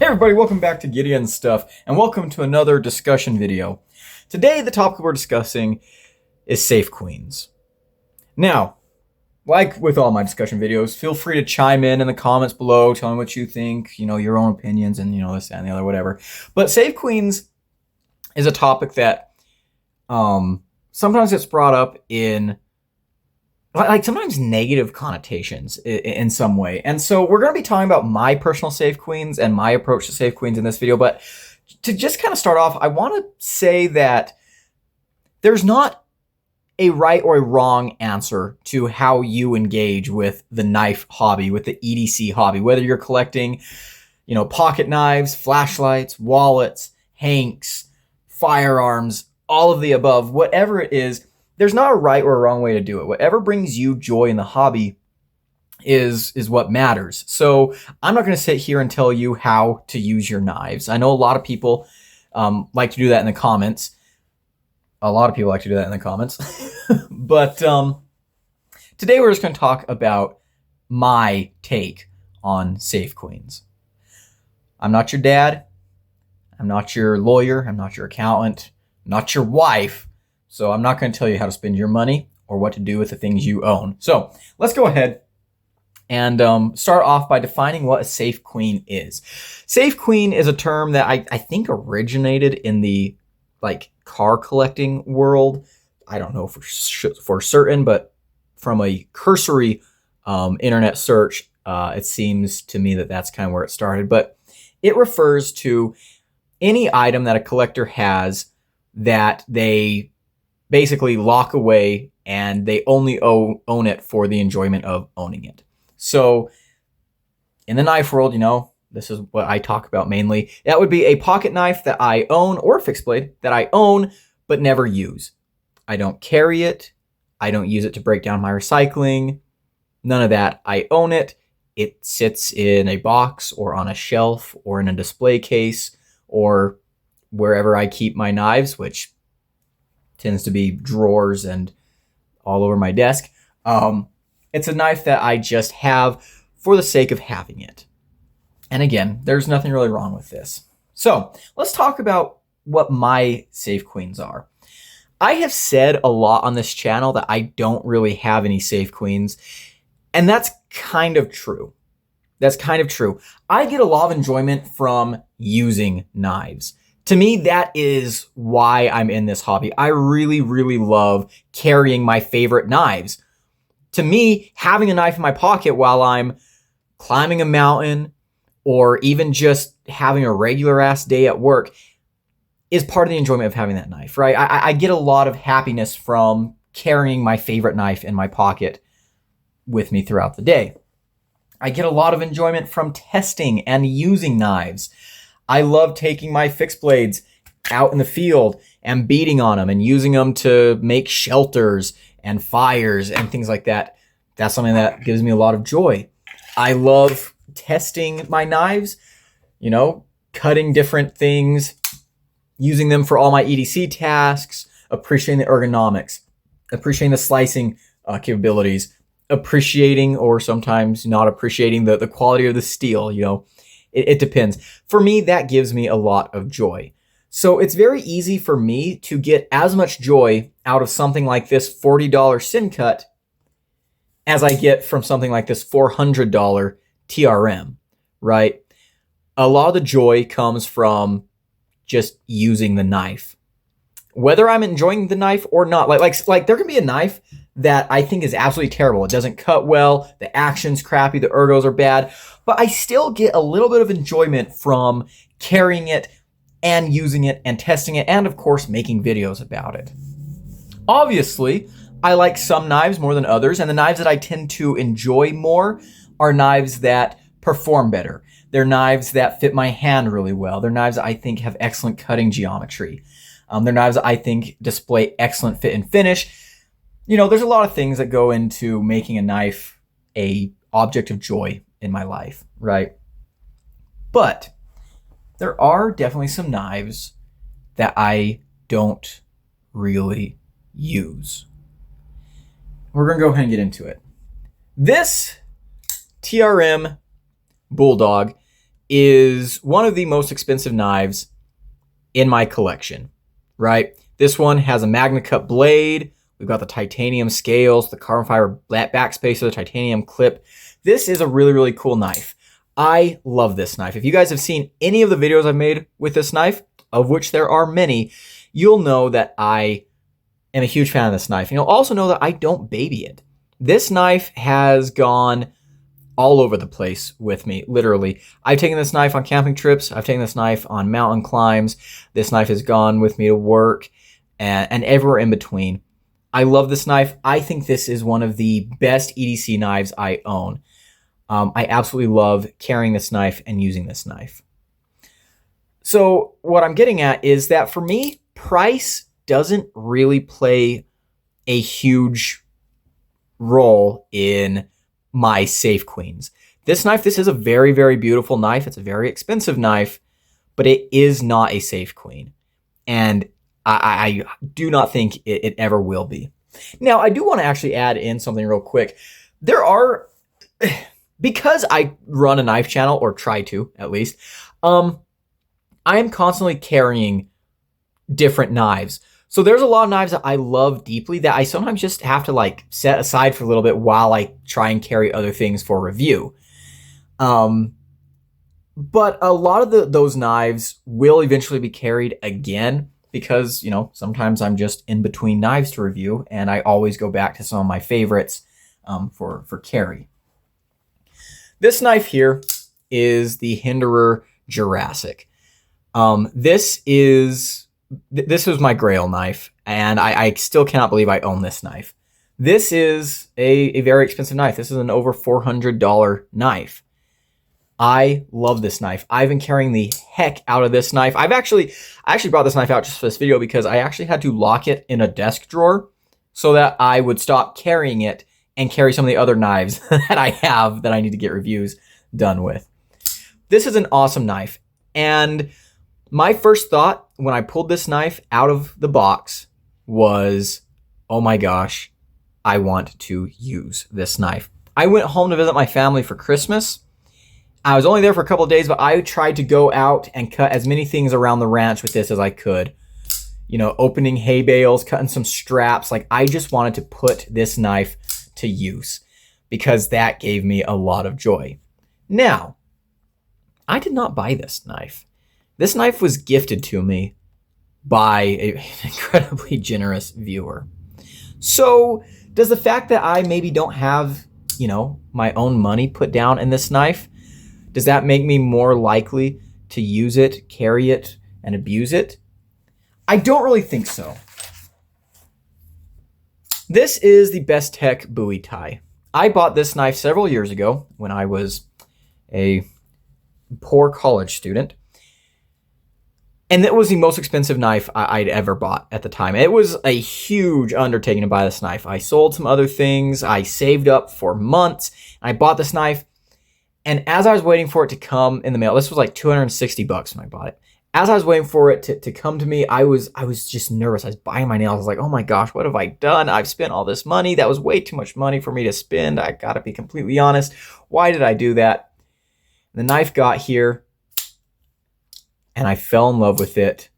everybody, welcome back to Gideon Stuff, and welcome to another discussion video. Today, the topic we're discussing is safe queens. Now, like with all my discussion videos, feel free to chime in the comments below, tell me what you think, your own opinions, and this, that, and the other, whatever. But safe queens is a topic that sometimes it's brought up in sometimes negative connotations in some way. And so we're going to be talking about my personal safe queens and my approach to safe queens in this video. But to just kind of start off, I want to say that there's not a right or a wrong answer to how you engage with the knife hobby, with the EDC hobby, whether you're collecting, pocket knives, flashlights, wallets, hanks, firearms, all of the above, whatever it is. There's not a right or a wrong way to do it. Whatever brings you joy in the hobby is what matters. So I'm not going to sit here and tell you how to use your knives. I know a lot of people like to do that in the comments. But today we're just going to talk about my take on safe queens. I'm not your dad. I'm not your lawyer. I'm not your accountant. I'm not your wife. So I'm not going to tell you how to spend your money or what to do with the things you own. So let's go ahead and start off by defining what a safe queen is. Safe queen is a term that I think originated in the car collecting world. I don't know for certain, but from a cursory internet search, it seems to me that that's kind of where it started. But it refers to any item that a collector has that they basically lock away and they only own it for the enjoyment of owning it. So in the knife world, this is what I talk about mainly. That would be a pocket knife that I own, or a fixed blade that I own but never use. I don't carry it. I don't use it to break down my recycling. None of that. I own it. It sits in a box or on a shelf or in a display case or wherever I keep my knives, which tends to be drawers and all over my desk. It's a knife that I just have for the sake of having it. And again, there's nothing really wrong with this. So let's talk about what my safe queens are. I have said a lot on this channel that I don't really have any safe queens, and that's kind of true. I get a lot of enjoyment from using knives. To me, that is why I'm in this hobby. I really, really love carrying my favorite knives. To me, having a knife in my pocket while I'm climbing a mountain or even just having a regular ass day at work is part of the enjoyment of having that knife, right? I get a lot of happiness from carrying my favorite knife in my pocket with me throughout the day. I get a lot of enjoyment from testing and using knives. I love taking my fixed blades out in the field and beating on them and using them to make shelters and fires and things like that. That's something that gives me a lot of joy. I love testing my knives, cutting different things, using them for all my EDC tasks, appreciating the ergonomics, appreciating the slicing capabilities, appreciating or sometimes not appreciating the quality of the steel, It depends. For me, that gives me a lot of joy. So it's very easy for me to get as much joy out of something like this $40 Syncut as I get from something like this $400 TRM, right? A lot of the joy comes from just using the knife. Whether I'm enjoying the knife or not, like there can be a knife that I think is absolutely terrible. It doesn't cut well, the action's crappy, the ergos are bad, but I still get a little bit of enjoyment from carrying it and using it and testing it and, of course, making videos about it. Obviously, I like some knives more than others, and the knives that I tend to enjoy more are knives that perform better. They're knives that fit my hand really well. They're knives that I think have excellent cutting geometry. They're knives that I think display excellent fit and finish. There's a lot of things that go into making a knife a object of joy in my life, right? But there are definitely some knives that I don't really use. We're going to go ahead and get into it. This TRM Bulldog is one of the most expensive knives in my collection, right? This one has a Magna Cut blade. We've got the titanium scales, the carbon fiber backspacer, the titanium clip. This is a really, really cool knife. I love this knife. If you guys have seen any of the videos I've made with this knife, of which there are many, you'll know that I am a huge fan of this knife. And you'll also know that I don't baby it. This knife has gone all over the place with me, literally. I've taken this knife on camping trips. I've taken this knife on mountain climbs. This knife has gone with me to work and everywhere in between. I love this knife. I think this is one of the best EDC knives I own. I absolutely love carrying this knife and using this knife. So what I'm getting at is that for me, price doesn't really play a huge role in my Safe Queens. This knife, this is a very, very beautiful knife. It's a very expensive knife, but it is not a Safe Queen. And I do not think it ever will be. Now, I do want to actually add in something real quick. There are, because I run a knife channel, or try to at least, I am constantly carrying different knives. So there's a lot of knives that I love deeply that I sometimes just have to like set aside for a little bit while I try and carry other things for review. But a lot of those knives will eventually be carried again because, you know, sometimes I'm just in between knives to review and I always go back to some of my favorites for carry. This knife here is the Hinderer Jurassic. This was my Grail knife, and I still cannot believe I own this knife. This is a very expensive knife. This is an over $400 knife. I love this knife. I've been carrying the heck out of this knife. I actually brought this knife out just for this video because I actually had to lock it in a desk drawer so that I would stop carrying it and carry some of the other knives that I have that I need to get reviews done with. This is an awesome knife, and my first thought when I pulled this knife out of the box was, oh my gosh, I want to use this knife. I went home to visit my family for Christmas. I was only there for a couple of days, but I tried to go out and cut as many things around the ranch with this as I could. You know, opening hay bales, cutting some straps. Like, I just wanted to put this knife to use because that gave me a lot of joy. Now, I did not buy this knife. This knife was gifted to me by an incredibly generous viewer. So does the fact that I maybe don't have, you know, my own money put down in this knife, does that make me more likely to use it, carry it, and abuse it? I don't really think so. This is the Bestech Bowie Tie. I bought this knife several years ago when I was a poor college student. And it was the most expensive knife I'd ever bought at the time. It was a huge undertaking to buy this knife. I sold some other things. I saved up for months. I bought this knife. And as I was waiting for it to come in the mail, this was like $260 when I bought it. As I was waiting for it to come to me, I was just nervous. I was biting my nails. I was like, oh my gosh, what have I done? I've spent all this money. That was way too much money for me to spend. I gotta be completely honest. Why did I do that? The knife got here, and I fell in love with it,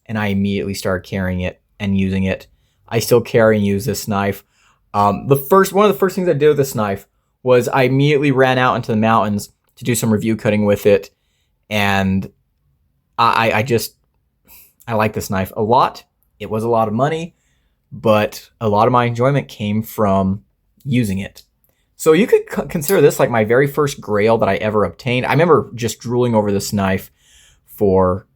and I immediately started carrying it and using it. I still carry and use this knife. One of the first things I did with this knife was I immediately ran out into the mountains to do some review cutting with it, and I like this knife a lot. It was a lot of money, but a lot of my enjoyment came from using it. So you could consider this like my very first Grail that I ever obtained. I remember just drooling over this knife for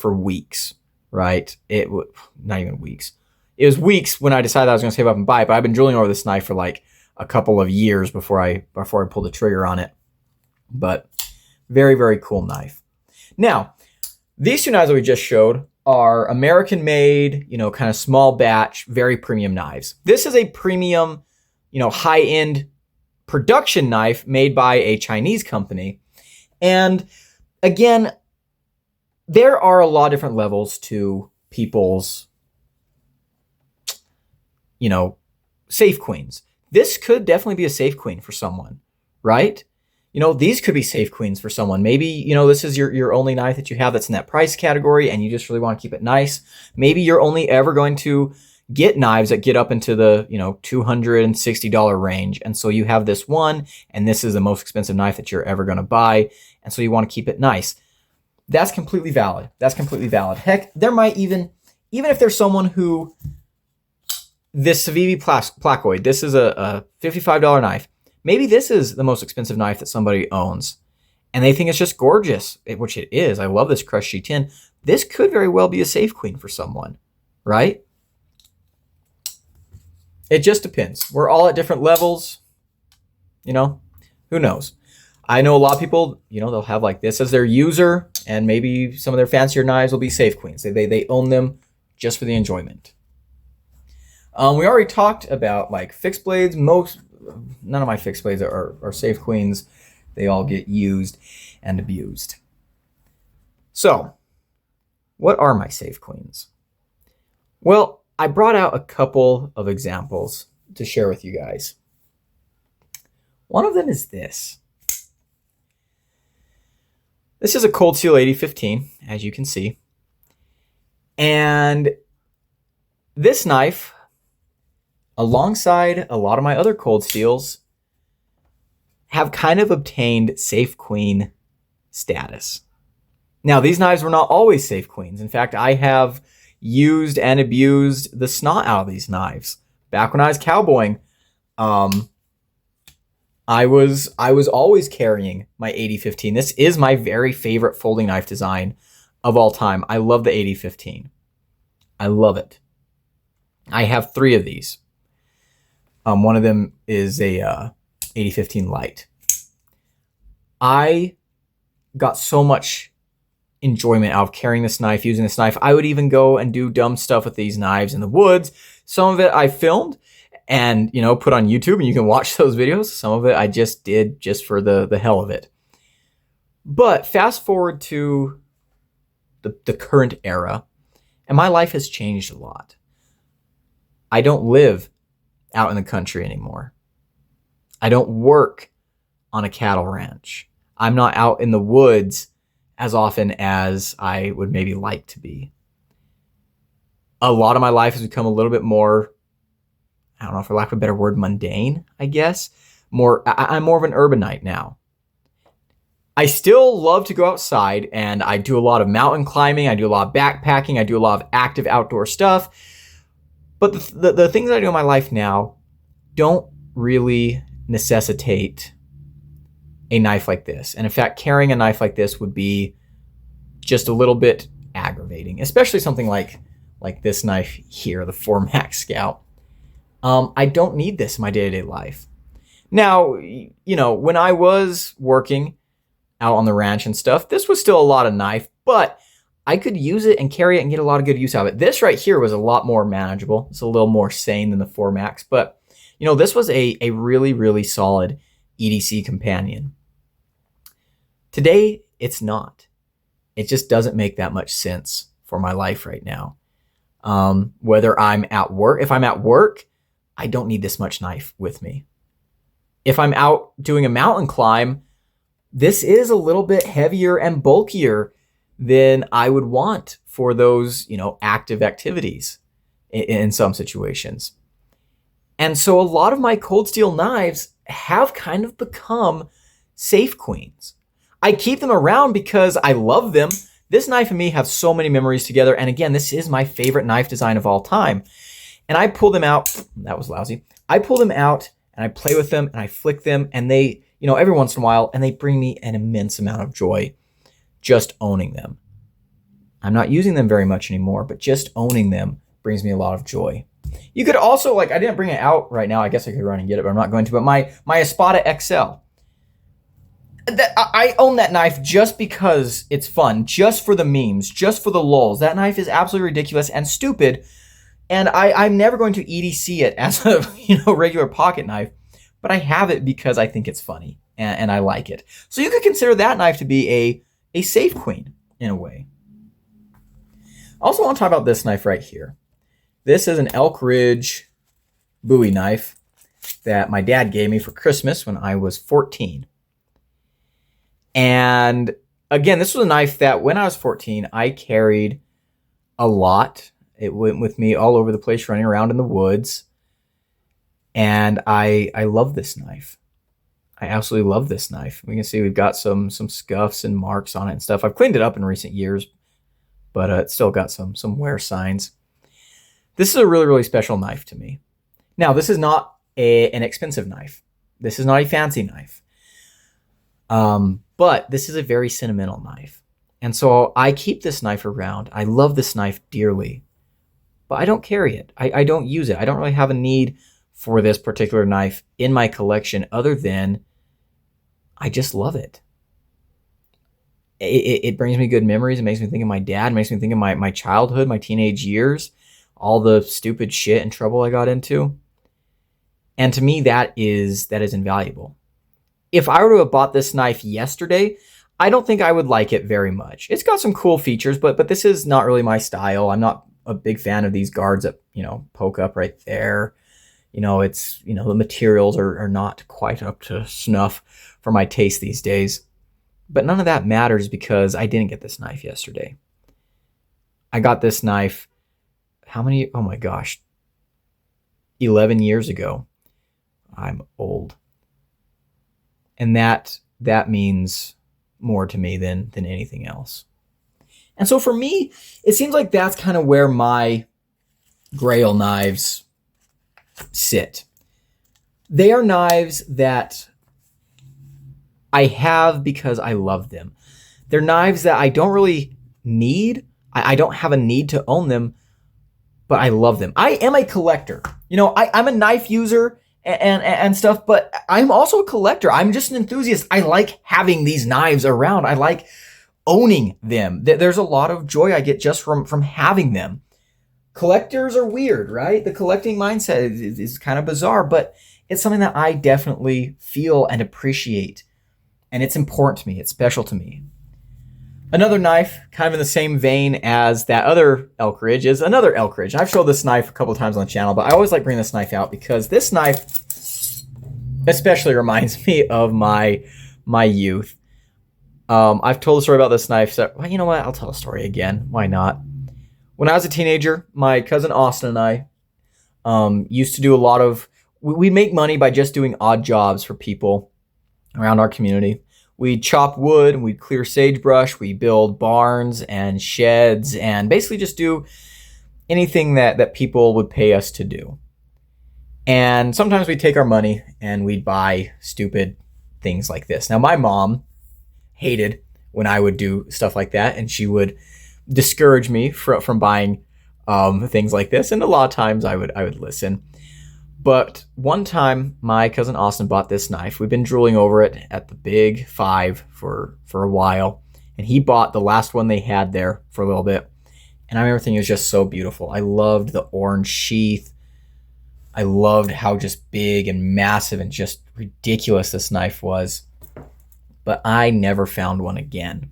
weeks, right? Not even weeks. It was weeks when I decided I was going to save up and buy it, but I've been drooling over this knife for like a couple of years before I pulled the trigger on it. But very, very cool knife. Now, these two knives that we just showed are American-made, you know, kind of small batch, very premium knives. This is a premium, you know, high-end production knife made by a Chinese company. And again, there are a lot of different levels to people's, you know, Safe Queens. This could definitely be a Safe Queen for someone, right? these could be safe queens for someone. Maybe, this is your only knife that you have that's in that price category and you just really want to keep it nice. Maybe you're only ever going to get knives that get up into the, $260 range. And so you have this one, and this is the most expensive knife that you're ever going to buy. And so you want to keep it nice. That's completely valid. Heck, there might even if there's someone who, this Civivi Placoid, this is a $55 knife. Maybe this is the most expensive knife that somebody owns, and they think it's just gorgeous, which it is. I love this crushed G10. This could very well be a safe queen for someone, right? It just depends. We're all at different levels. Who knows? I know a lot of people, they'll have like this as their user, and maybe some of their fancier knives will be safe queens. They own them just for the enjoyment. We already talked about like fixed blades. None of my fixed blades are safe queens. They all get used and abused. So, what are my safe queens? Well, I brought out a couple of examples to share with you guys. One of them is this. This is a Cold Steel 8015, as you can see. And this knife, alongside a lot of my other Cold Steels, have kind of obtained safe queen status. Now, these knives were not always safe queens. In fact, I have used and abused the snot out of these knives. Back when I was cowboying, I was always carrying my 8015. This is my very favorite folding knife design of all time. I love the 8015. I love it. I have 3 of these. One of them is a 8015 Light. I got so much enjoyment out of carrying this knife, using this knife. I would even go and do dumb stuff with these knives in the woods. Some of it I filmed and, put on YouTube, and you can watch those videos. Some of it I just did just for the hell of it. But fast forward to the current era, and my life has changed a lot. I don't live out in the country anymore. I don't work on a cattle ranch. I'm not out in the woods as often as I would maybe like to be. A lot of my life has become a little bit more, I don't know, for lack of a better word, mundane, I guess. I'm more of an urbanite now. I still love to go outside, and I do a lot of mountain climbing. I do a lot of backpacking. I do a lot of active outdoor stuff. But the things that I do in my life now don't really necessitate a knife like this. And in fact, carrying a knife like this would be just a little bit aggravating, especially something like this knife here, the 4MAX Scout. I don't need this in my day-to-day life. Now, when I was working out on the ranch and stuff, this was still a lot of knife, but I could use it and carry it and get a lot of good use out of it. This right here was a lot more manageable. It's a little more sane than the 4MAX, but this was a really, really solid EDC companion. Today, it's not. It just doesn't make that much sense for my life right now. Whether I'm at work, if I'm at work, I don't need this much knife with me. If I'm out doing a mountain climb, this is a little bit heavier and bulkier than I would want for those, active activities in some situations. And so a lot of my Cold Steel knives have kind of become safe queens. I keep them around because I love them. This knife and me have so many memories together. And again, this is my favorite knife design of all time. And I pull them out. That was lousy. I pull them out and I play with them and I flick them, and they, every once in a while, and they bring me an immense amount of joy just owning them. I'm not using them very much anymore, but just owning them brings me a lot of joy. You could also, I didn't bring it out right now. I guess I could run and get it, but I'm not going to. But my Espada XL, I own that knife just because it's fun, just for the memes, just for the lulz. That knife is absolutely ridiculous and stupid, and I'm never going to EDC it as a regular pocket knife, but I have it because I think it's funny and I like it. So you could consider that knife to be a safe queen in a way. I also want to talk about this knife right here. This is an Elk Ridge Bowie knife that my dad gave me for Christmas when I was 14. And again, this was a knife that when I was 14, I carried a lot. It went with me all over the place, running around in the woods. And I love this knife. I absolutely love this knife. We can see we've got some scuffs and marks on it and stuff. I've cleaned it up in recent years, but it's still got some wear signs. This is a really, really special knife to me. Now, this is not an expensive knife. This is not a fancy knife. But this is a very sentimental knife. And so I keep this knife around. I love this knife dearly, but I don't carry it. I don't use it. I don't really have a need for this particular knife in my collection other than I just love it. It brings me good memories. It makes me think of my dad. It makes me think of my childhood, my teenage years, all the stupid shit and trouble I got into. And to me, that is invaluable. If I were to have bought this knife yesterday, I don't think I would like it very much. It's got some cool features, but this is not really my style. I'm not a big fan of these guards that, poke up right there. It's, the materials are not quite up to snuff for my taste these days. But none of that matters because I didn't get this knife yesterday. I got this knife, oh my gosh, 11 years ago. I'm old. And that means more to me than anything else. And so for me, it seems like that's kind of where my Grail knives sit. They are knives that I have because I love them. They're knives that I don't really need. I don't have a need to own them, but I love them. I am a collector. I'm a knife user and stuff, but I'm also a collector. I'm just an enthusiast. I like having these knives around. I like owning them. There's a lot of joy I get just from having them. Collectors are weird, right? The collecting mindset is kind of bizarre, but it's something that I definitely feel and appreciate. And it's important to me. It's special to me. Another knife, kind of in the same vein as that other Elk Ridge, is another Elk Ridge. I've showed this knife a couple of times on the channel, but I always like bringing this knife out because this knife especially reminds me of my youth. I've told the story about this knife, so well, you know what? I'll tell the story again. Why not? When I was a teenager, my cousin Austin and I used to do a lot of... We'd make money by just doing odd jobs for people around our community. We'd chop wood, and we'd clear sagebrush, we'd build barns and sheds, and basically just do anything that people would pay us to do. And sometimes we'd take our money and we'd buy stupid things like this. Now, my mom hated when I would do stuff like that, and she would discourage me from buying things like this, and a lot of times I would listen. But one time, my cousin Austin bought this knife. We've been drooling over it at the Big Five for a while. And he bought the last one they had there for a little bit. And I remember thinking it was just so beautiful. I loved the orange sheath. I loved how just big and massive and just ridiculous this knife was. But I never found one again.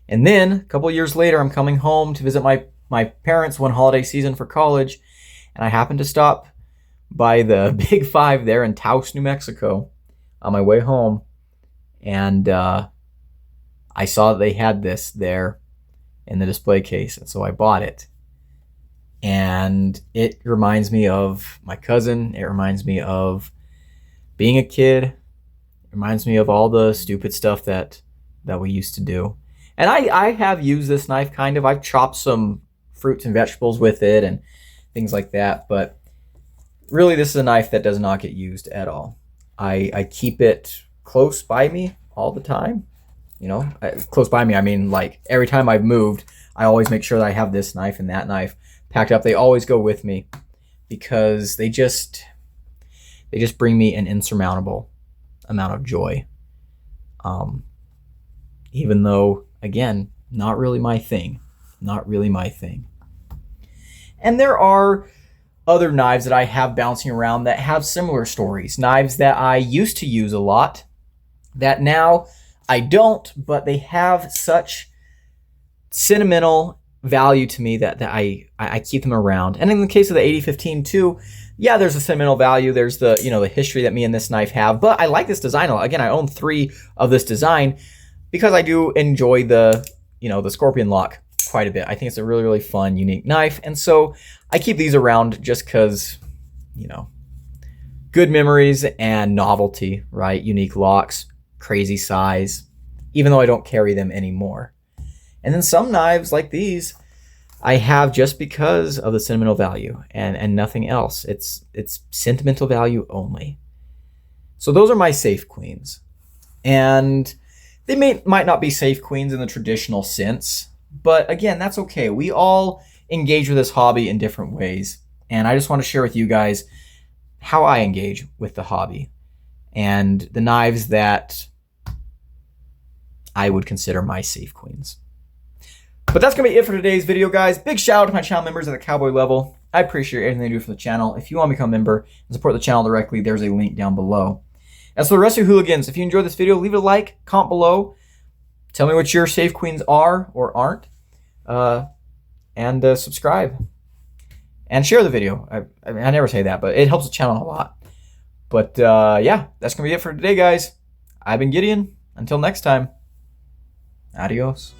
And then, a couple years later, I'm coming home to visit my parents one holiday season for college. And I happened to stop by the Big Five there in Taos, New Mexico on my way home. And I saw that they had this there in the display case. And so I bought it. And it reminds me of my cousin. It reminds me of being a kid. It reminds me of all the stupid stuff that we used to do. And I have used this knife kind of. I've chopped some fruits and vegetables with it and things like that. But really, this is a knife that does not get used at all. I keep it close by me all the time. Close by me, I mean, like, every time I've moved, I always make sure that I have this knife and that knife packed up. They always go with me because they just bring me an insurmountable amount of joy. Even though, again, not really my thing. Not really my thing. And there are other knives that I have bouncing around that have similar stories. Knives that I used to use a lot that now I don't, but they have such sentimental value to me that I keep them around. And in the case of the 8015 too, yeah, there's a sentimental value. There's the history that me and this knife have. But I like this design a lot. Again, I own 3 of this design. because I do enjoy the, the Scorpion Lock quite a bit. I think it's a really, really fun, unique knife. And so I keep these around just because, good memories and novelty, right? Unique locks, crazy size, even though I don't carry them anymore. And then some knives like these I have just because of the sentimental value and nothing else. It's sentimental value only. So those are my Safe Queens. And they might not be Safe Queens in the traditional sense, but again, that's okay. We all engage with this hobby in different ways. And I just want to share with you guys how I engage with the hobby and the knives that I would consider my Safe Queens. But that's going to be it for today's video, guys. Big shout out to my channel members at the Cowboy level. I appreciate everything they do for the channel. If you want to become a member and support the channel directly, there's a link down below. As for the rest of you hooligans, if you enjoyed this video, leave it a like, comment below. Tell me what your Safe Queens are or aren't. And subscribe. And share the video. I never say that, but it helps the channel a lot. But yeah, that's going to be it for today, guys. I've been Gideon. Until next time, adios.